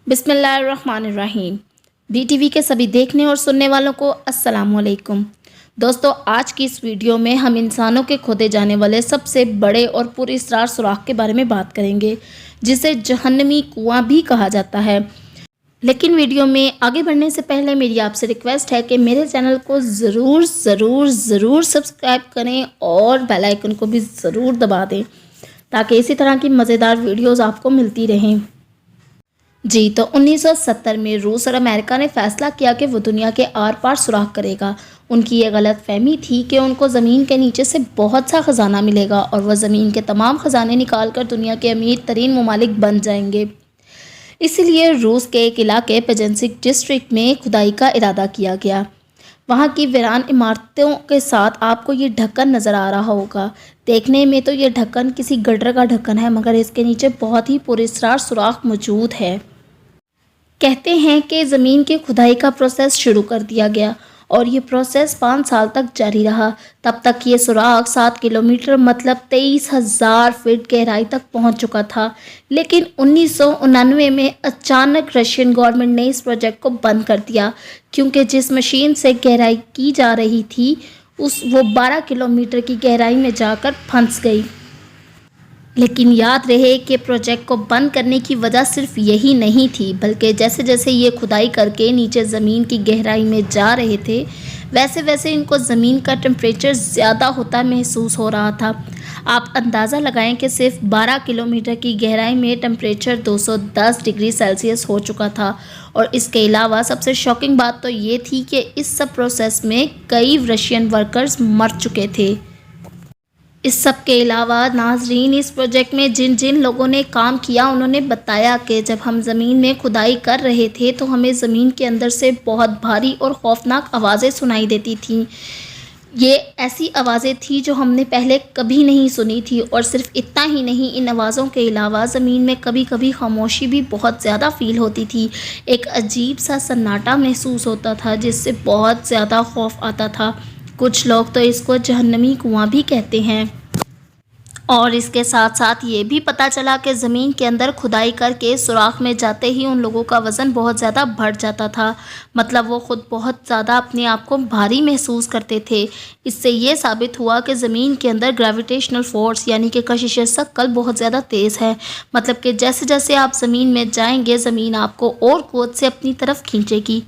बिस्मिल्लाहिर्रहमानिर्रहीम। BTV के सभी देखने और सुनने वालों को अस्सलाम वालेकुम। दोस्तों, आज की इस वीडियो में हम इंसानों के खोदे जाने वाले सबसे बड़े और पुरअसरार सुराख के बारे में बात करेंगे, जिसे जहन्नमी कुआं भी कहा जाता है। लेकिन वीडियो में आगे बढ़ने से पहले मेरी आपसे रिक्वेस्ट है कि मेरे चैनल को ज़रूर सब्सक्राइब करें और बेल आइकन को भी ज़रूर दबा दें, ताकि इसी तरह की मज़ेदार वीडियोस आपको मिलती रहें। जी तो 1970 में रूस और अमेरिका ने फैसला किया कि वो दुनिया के आर पार सुराख करेगा। उनकी ये गलत फहमी थी कि उनको ज़मीन के नीचे से बहुत सा ख़जाना मिलेगा और वह ज़मीन के तमाम ख़जाने निकाल कर दुनिया के अमीर तरीन ममालिक बन जाएंगे। इसीलिए रूस के एक इलाके पेजेंसिक डिस्ट्रिक्ट में खुदाई का इरादा किया गया। वहाँ की वीरान इमारतों के साथ आपको ये ढक्कन नज़र आ रहा होगा। देखने में तो ये ढक्कन किसी गटर का ढक्कन है, मगर इसके नीचे बहुत ही पुरअसरार सुराख मौजूद है। कहते हैं कि ज़मीन की खुदाई का प्रोसेस शुरू कर दिया गया और ये प्रोसेस 5 साल तक जारी रहा। तब तक ये सुराख 7 किलोमीटर मतलब 23,000 फीट गहराई तक पहुंच चुका था। लेकिन 1999 में अचानक रशियन गवर्नमेंट ने इस प्रोजेक्ट को बंद कर दिया, क्योंकि जिस मशीन से गहराई की जा रही थी वो 12 किलोमीटर की गहराई में जाकर फंस गई। लेकिन याद रहे कि प्रोजेक्ट को बंद करने की वजह सिर्फ यही नहीं थी, बल्कि जैसे जैसे ये खुदाई करके नीचे ज़मीन की गहराई में जा रहे थे, वैसे वैसे इनको ज़मीन का टेम्परेचर ज़्यादा होता महसूस हो रहा था। आप अंदाज़ा लगाएं कि सिर्फ 12 किलोमीटर की गहराई में टेम्परेचर 210 डिग्री सेल्सियस हो चुका था। और इसके अलावा सबसे शॉकिंग बात तो ये थी कि इस सब प्रोसेस में कई रशियन वर्कर्स मर चुके थे। इस सब के अलावा नाजरीन, इस प्रोजेक्ट में जिन जिन लोगों ने काम किया, उन्होंने बताया कि जब हम ज़मीन में खुदाई कर रहे थे तो हमें ज़मीन के अंदर से बहुत भारी और खौफनाक आवाज़ें सुनाई देती थीं। ये ऐसी आवाज़ें थी जो हमने पहले कभी नहीं सुनी थी। और सिर्फ इतना ही नहीं, इन आवाज़ों के अलावा ज़मीन में कभी कभी खामोशी भी बहुत ज़्यादा फ़ील होती थी। एक अजीब सा सन्नाटा महसूस होता था, जिससे बहुत ज़्यादा खौफ आता था। कुछ लोग तो इसको जहन्नमी कुआं भी कहते हैं। और इसके साथ साथ ये भी पता चला कि ज़मीन के अंदर खुदाई करके सुराख में जाते ही उन लोगों का वज़न बहुत ज़्यादा बढ़ जाता था। मतलब वो ख़ुद बहुत ज़्यादा अपने आप को भारी महसूस करते थे। इससे ये साबित हुआ कि ज़मीन के अंदर ग्रेविटेशनल फोर्स यानी कि कशिश सकल बहुत ज़्यादा तेज़ है। मतलब कि जैसे जैसे आप ज़मीन में जाएंगे, ज़मीन आपको और क़ुव्वत से अपनी तरफ खींचेगी।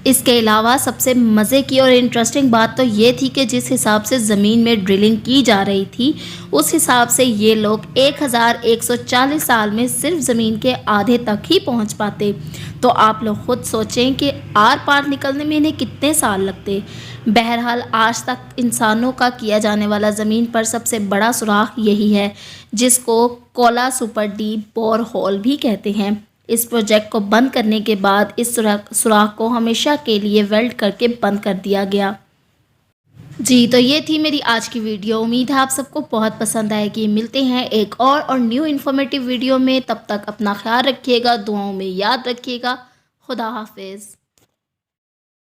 इसके अलावा सबसे मज़े की और इंटरेस्टिंग बात तो ये थी कि जिस हिसाब से ज़मीन में ड्रिलिंग की जा रही थी, उस हिसाब से ये लोग 1140 साल में सिर्फ ज़मीन के आधे तक ही पहुंच पाते। तो आप लोग ख़ुद सोचें कि आर पार निकलने में इन्हें कितने साल लगते। बहरहाल, आज तक इंसानों का किया जाने वाला ज़मीन पर सबसे बड़ा सुराख यही है, जिसको Kola super deep bore hole भी कहते हैं। इस प्रोजेक्ट को बंद करने के बाद इस सुराख को हमेशा के लिए वेल्ड करके बंद कर दिया गया। जी तो ये थी मेरी आज की वीडियो। उम्मीद है आप सबको बहुत पसंद आएगी। मिलते हैं एक और न्यू इन्फॉर्मेटिव वीडियो में। तब तक अपना ख्याल रखिएगा, दुआओं में याद रखिएगा। खुदा हाफिज़।